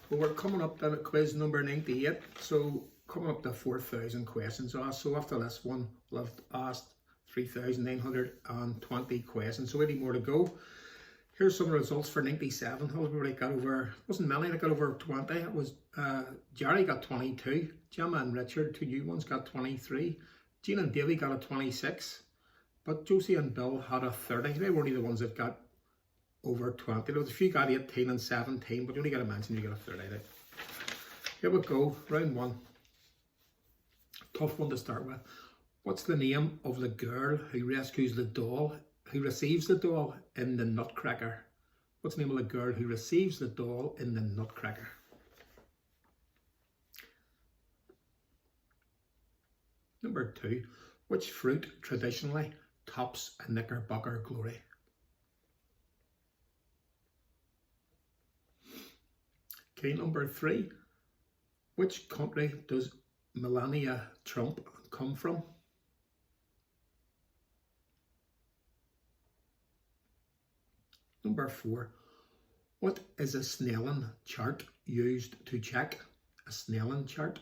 Well, we're coming up to quiz number 98, so coming up to 4,000 questions asked. So after this one, we'll have asked 3,920 questions, so 80 more to go. Here's some of the results for 97. Everybody got over, wasn't many that got over 20. It was Jerry got 22, Gemma and Richard, two new ones, got 23. Jean and Davy got a 26, but Josie and Bill had a 30. They weren't the ones that got over 20. There was a few got 18 and 17, but you only got to mention you got a 30. Right? Here we go, round one. Tough one to start with. What's the name of the girl who rescues the doll, who receives the doll in the Nutcracker? What's the name of the girl who receives the doll in the Nutcracker? Number 2. Which fruit traditionally tops a Knickerbocker glory? Okay, number 3. Which country does Melania Trump come from? Number 4. What is a Snellen chart used to check? A Snellen chart.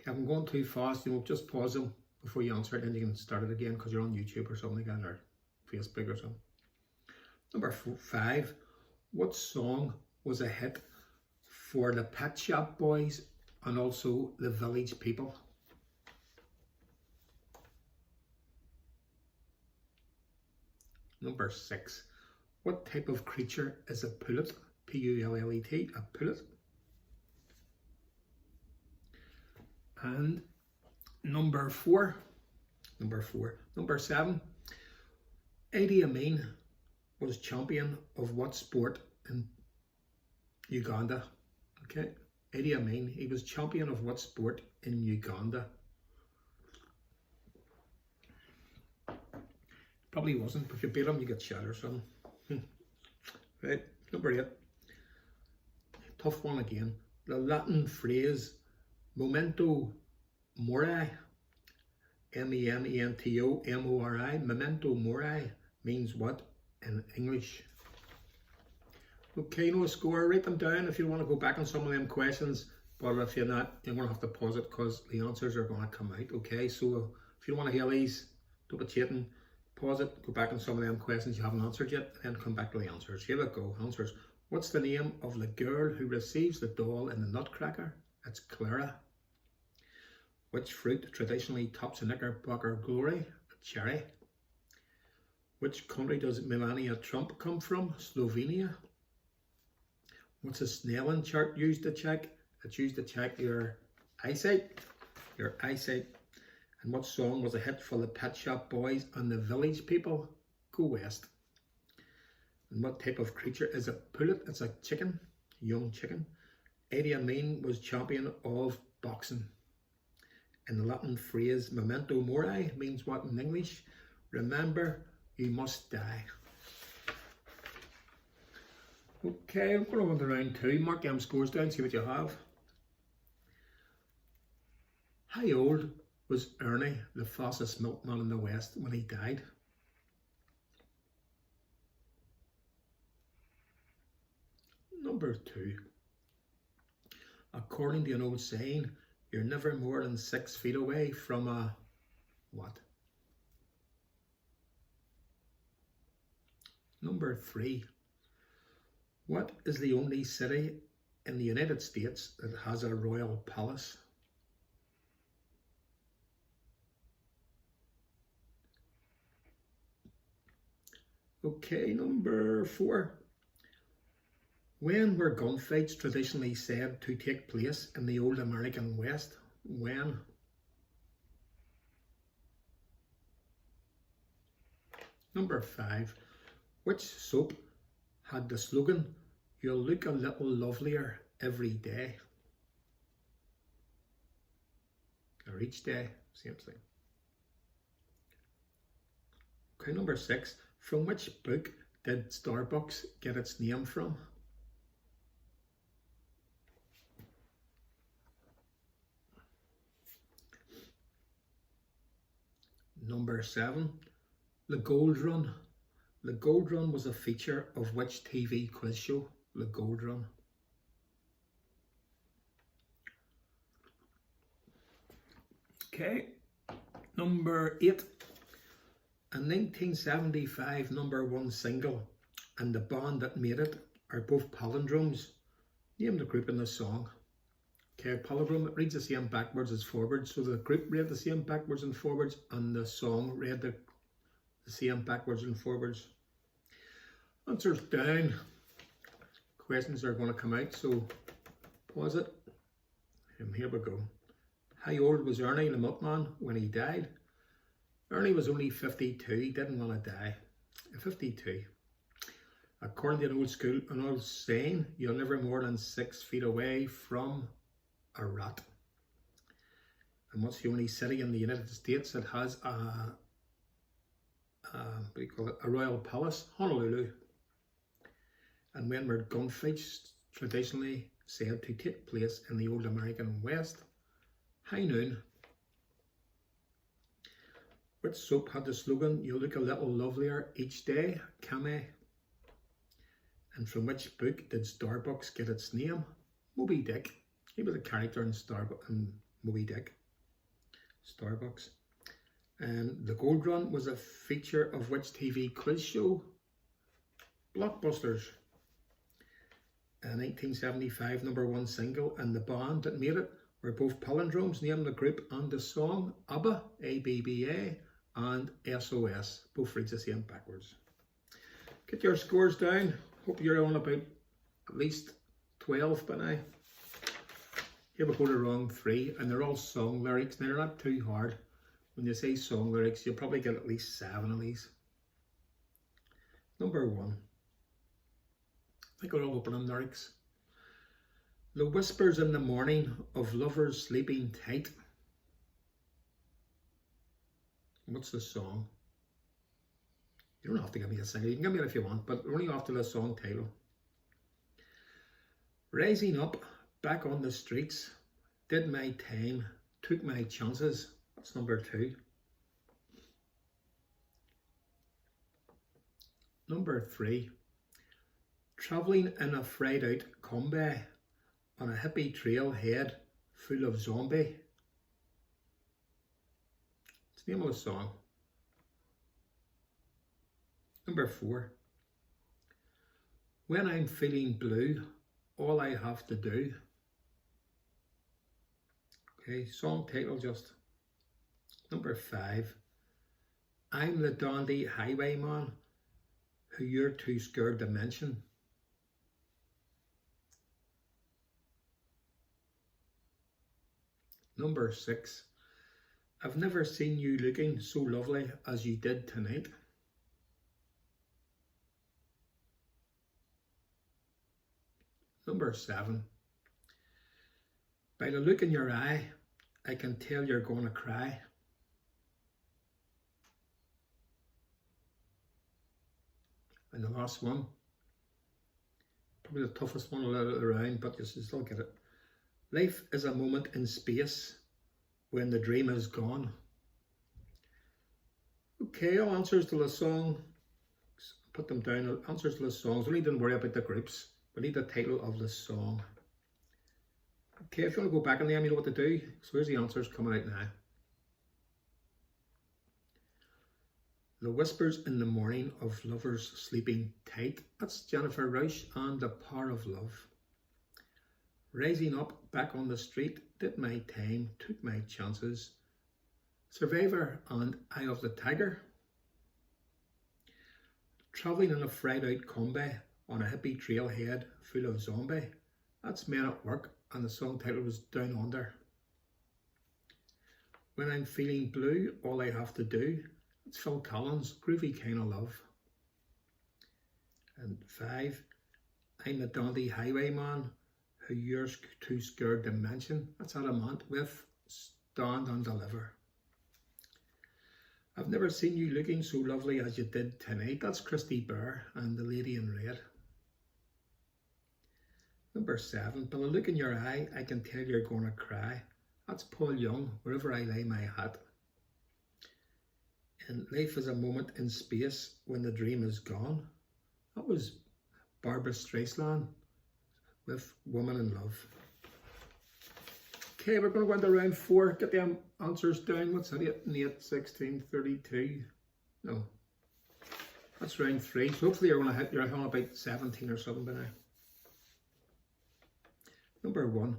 If I'm going too fast, you know, just pause them before you answer it, and you can start it again because you're on YouTube or something like that, or Facebook or something. Number 5. What song was a hit for the Pet Shop Boys and also the Village People? Number 6. What type of creature is a pullet? P-U-L-L-E-T, a pullet. And number 7. Idi Amin was champion of what sport in Uganda? Okay, Idi Amin, he was champion of what sport in Uganda? Probably wasn't, but if you beat him, you get shot or something. Right, number 8. Tough one again. The Latin phrase memento mori, M-E-M-E-N-T-O-M-O-R-I, memento mori means what in English? Okay, no score, write them down if you want to go back on some of them questions, but if you're not, you're going to have to pause it because the answers are going to come out, okay? So if you don't want to hear these, don't be cheating, pause it, go back on some of them questions you haven't answered yet, and then come back to the answers. Here we go, answers. What's the name of the girl who receives the doll in the Nutcracker? It's Clara. Which fruit traditionally tops a Knickerbocker glory? A cherry. Which country does Melania Trump come from? Slovenia. What's a Snellen chart used to check? It's used to check your eyesight. Your eyesight. And what song was a hit for the Pet Shop Boys and the Village People? Go West. And what type of creature is a pullet? It's a chicken, young chicken. Idi Amin was champion of boxing. And the Latin phrase memento mori means what in English? Remember, you must die. Okay, I'm going on to round 2. Mark them scores down, see what you have. How old was Ernie, the fastest milkman in the West, when he died? Number 2. According to an old saying, you're never more than 6 feet away from a what? Number 3. What is the only city in the United States that has a royal palace? Okay, number 4. When were gunfights traditionally said to take place in the old American West? When? Number 5. Which soap had the slogan, "You'll look a little lovelier every day"? Or each day, same thing. Okay, number 6. From which book did Starbucks get its name from? Number 7. The Gold Run The Gold Run was a feature of which TV quiz show? The Gold Run. Okay, number 8. A 1975 #1 single and the band that made it are both palindromes. Name the group in the song. Okay, palindrome, it reads the same backwards as forwards, so the group read the same backwards and forwards, and the song read the same backwards and forwards. Answers down. Questions are going to come out, so pause it. And here we go. How old was Ernie the Milkman when he died? Ernie was only 52, he didn't want to die. 52. According to an old saying, you're never more than 6 feet away from a rat. And what's the only city in the United States that has a royal palace? Honolulu. And when were gunfights traditionally said to take place in the old American West? High noon. Which soap had the slogan, you look a little lovelier each day, Kame? And from which book did Starbucks get its name? Moby Dick. He was a character in Moby Dick. Starbucks. And the Gold Run was a feature of which TV quiz show? Blockbusters. A 1975 #1 single and the band that made it were both palindromes. Name the group and the song. ABBA, ABBA, and SOS. Both reads the same backwards. Get your scores down. Hope you're on about at least 12 by now. Here we go to wrong 3, and they're all song lyrics. Now they're not too hard. When you say song lyrics, you'll probably get at least 7 of these. Number 1. I think we're all opening lyrics. The whispers in the morning of lovers sleeping tight. What's the song? You don't have to give me a single, you can give me it if you want, but only after the song title. Rising up, back on the streets, did my time, took my chances. That's number 2. Number 3. Travelling in a fried out combi on a hippie trail head full of zombie. It's the name of the song. Number 4. When I'm feeling blue, all I have to do. Okay, song title just. Number 5. I'm the dandy highwayman who you're too scared to mention. Number 6. I've never seen you looking so lovely as you did tonight. Number 7. By the look in your eye, I can tell you're going to cry. And the last one, probably the toughest one around, but you still get it. Life is a moment in space when the dream is gone. Okay, all answers to the song. Put them down, answers to the songs. We don't worry about the groups. We need the title of the song. Okay, if you want to go back on them, you know what to do. So here's the answers coming out now. The whispers in the morning of lovers sleeping tight. That's Jennifer Rush and The Power of Love. Rising up, back on the street, did my time, took my chances. Survivor and Eye of the Tiger. Travelling in a fried out combi on a hippie trailhead full of zombie. That's Men at Work, and the song title was Down Under. When I'm feeling blue, all I have to do. It's Phil Collins, Groovy Kind of Love. And 5, I'm the dandy highwayman who you're too scared to mention. That's Adamant with Stand and Deliver. I've never seen you looking so lovely as you did tonight. That's Christy Bear and The Lady in Red. Number 7, by the look in your eye, I can tell you're gonna cry. That's Paul Young, Wherever I Lay My Hat. And life is a moment in space when the dream is gone. That was Barbara Streisand with Woman in Love. Okay, we're going to go into round 4. Get the answers down. What's that? 8 and 8, 16, 32. No. That's round 3. So hopefully you're on about 17 or something by now. Number 1.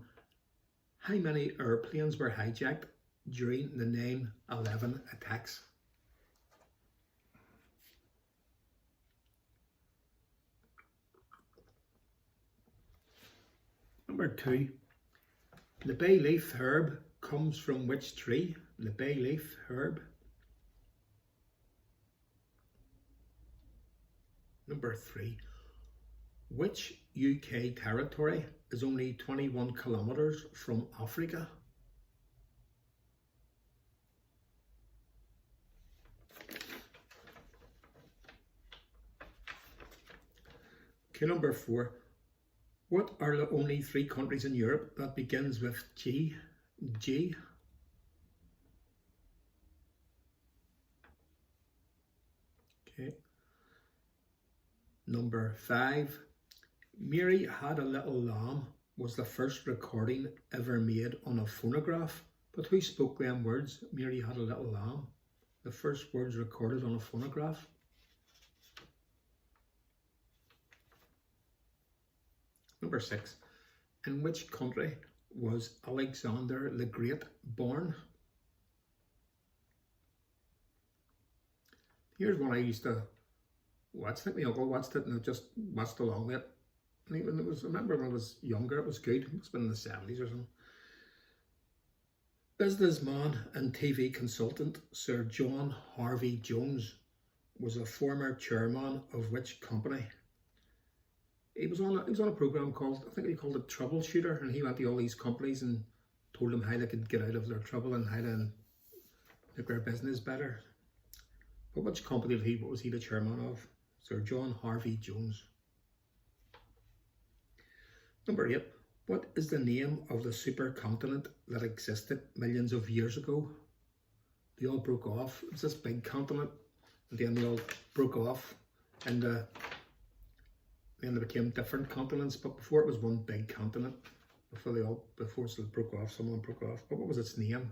How many airplanes were hijacked during the 9/11 attacks? Number 2. The bay leaf herb comes from which tree? The bay leaf herb. Number 3. Which UK territory is only 21 kilometres from Africa? Okay, number 4. What are the only 3 countries in Europe that begins with G? G. Okay. Number 5. Mary Had a Little Lamb was the first recording ever made on a phonograph. But who spoke them words? Mary Had a Little Lamb. The first words recorded on a phonograph. Number 6. In which country was Alexander the Great born? Here's one I used to watch. I think my uncle watched it and I just watched along with it. I remember when I was younger, it was good. It must have been in the 70s or something. Businessman and TV consultant Sir John Harvey Jones was a former chairman of which company? He was on a program called, I think he called it Troubleshooter, and he went to all these companies and told them how they could get out of their trouble and how to make their business better. But which company what was he the chairman of? Sir John Harvey Jones. Number 8. What is the name of the supercontinent that existed millions of years ago? They all broke off. It was this big continent, and then they all broke off, and then they became different continents. But before it was one big continent. Before it broke off, some of them broke off. But what was its name?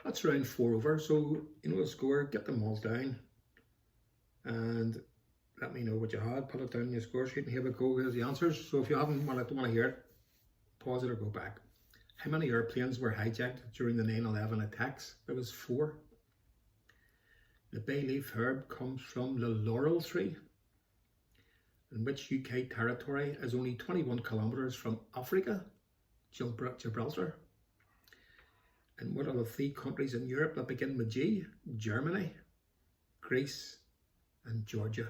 That's round 4 over. So you know the score. Get them all down, and let me know what you had. Put it down in your score sheet, and here we go. Here's the answers. So if you don't want to hear it, pause it or go back. How many airplanes were hijacked during the 9/11 attacks? There was 4. The bay leaf herb comes from the laurel tree. In which UK territory is only 21 kilometres from Africa? Gibraltar. And what are the 3 countries in Europe that begin with G? Germany, Greece, and Georgia.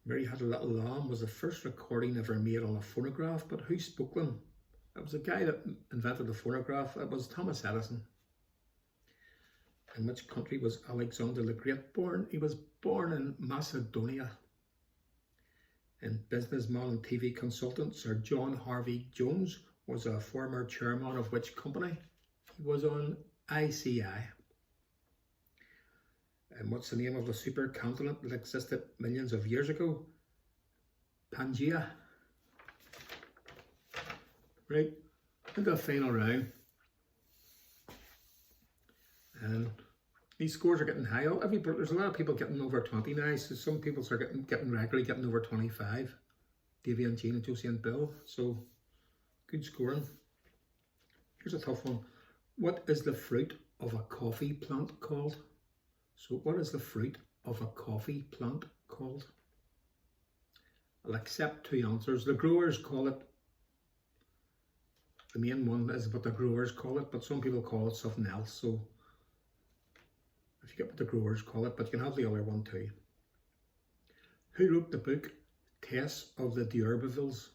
Mary Had a Little Lamb was the first recording ever made on a phonograph, but who spoke them? It was a guy that invented the phonograph. It was Thomas Edison. In which country was Alexander the Great born? He was born in Macedonia. And businessman and TV consultant Sir John Harvey Jones was a former chairman of which company? He was on ICI. And what's the name of the supercontinent that existed millions of years ago? Pangaea. Right, into the final round. And these scores are getting high. There's a lot of people getting over 20 now, so some people are getting regularly getting over 25. Davy and Jean and Josie and Bill. So good scoring. Here's a tough one. What is the fruit of a coffee plant called? So what is the fruit of a coffee plant called? I'll accept 2 answers. The growers call it, the main one is what the growers call it, but some people call it something else. So if you get what the growers call it, but you can have the other one too. Who wrote the book Tess of the D'Urbervilles?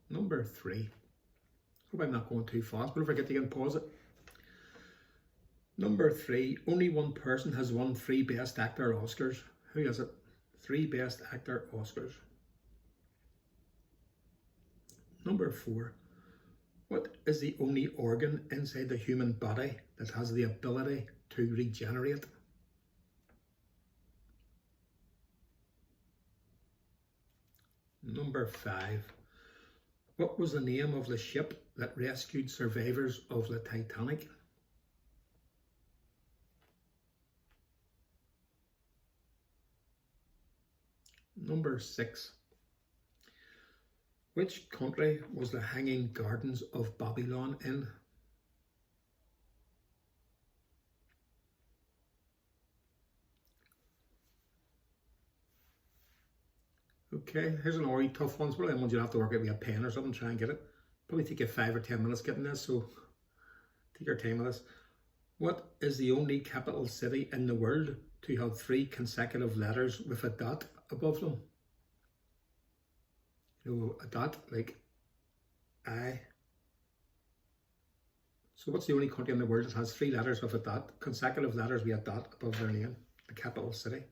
Number 3. Hope I'm not going too fast, but if I get to pause it. Number 3. Only one person has won 3 Best Actor Oscars. Who is it? 3 Best Actor Oscars. Number 4. What is the only organ inside the human body that has the ability to regenerate? Number 5. What was the name of the ship that rescued survivors of the Titanic? Number 6. Which country was the Hanging Gardens of Babylon in? Okay, here's an already tough one. It's probably one you'd have to work out with a pen or something, try and get it. Probably take you 5 or 10 minutes getting this, so take your time with this. What is the only capital city in the world to have 3 consecutive letters with a dot above them? You know, a dot like I. So what's the only country in the world that has 3 letters with a dot, consecutive letters with a dot above their name? The capital city.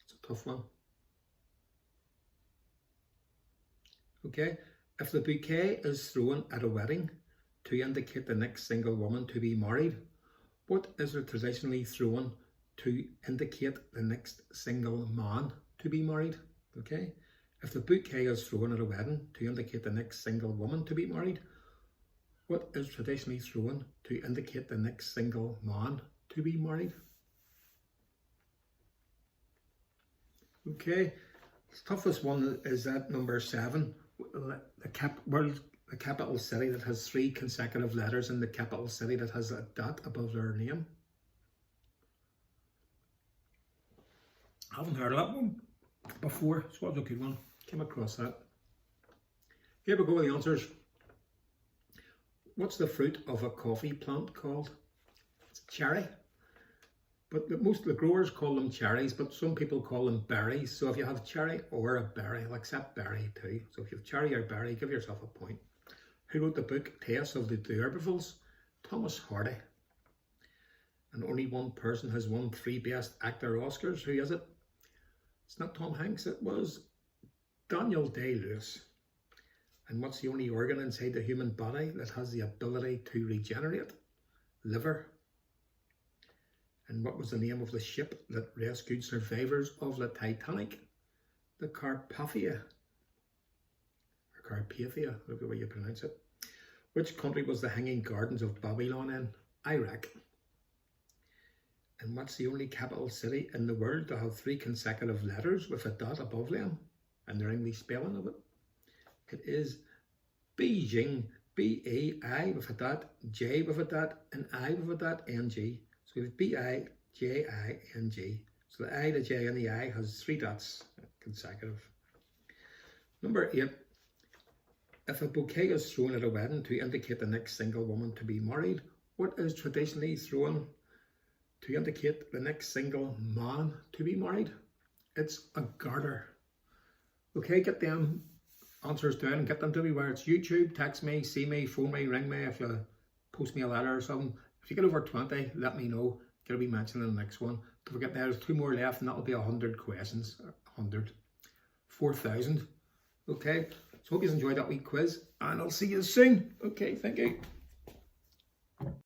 It's a tough one. Okay, if the bouquet is thrown at a wedding to indicate the next single woman to be married, what is it traditionally thrown to indicate the next single man to be married? Okay, if the bouquet is thrown at a wedding to indicate the next single woman to be married, what is traditionally thrown to indicate the next single man to be married? Okay, the toughest one is that number 7. The capital city that has 3 consecutive letters in the capital city that has a dot above their name. I haven't heard of that one before, so it's a good one. Came across that. Here we go with the answers. What's the fruit of a coffee plant called? It's a cherry. But most of the growers call them cherries, but some people call them berries. So if you have cherry or a berry, I'll accept berry too. So if you have cherry or berry, give yourself a point. Who wrote the book Tales of the D'Urbervilles? Thomas Hardy. And only one person has won 3 Best Actor Oscars. Who is it? It's not Tom Hanks, it was Daniel Day-Lewis. And what's the only organ inside the human body that has the ability to regenerate? Liver. And what was the name of the ship that rescued survivors of the Titanic? The Carpathia. Or Carpathia, whatever way you pronounce it. Which country was the Hanging Gardens of Babylon in? Iraq. And what's the only capital city in the world to have 3 consecutive letters with a dot above them? And their English spelling of it? It is Beijing. B-E-I with a dot, J with a dot, and I with a dot, N-G. So we have B-I-J-I-N-G. So the I, the J, and the I has 3 dots consecutive. Number 8. If a bouquet is thrown at a wedding to indicate the next single woman to be married, what is traditionally thrown to indicate the next single man to be married? It's a garter. Okay, get them answers down and get them to me, where it's YouTube, text me, see me, phone me, ring me if you post me a letter or something. If you get over 20, let me know. Get to be mentioned in the next one. Don't forget there's 2 more left and that'll be 100 questions. 100. 4,000. Okay, so hope you enjoyed that wee quiz and I'll see you soon. Okay, thank you.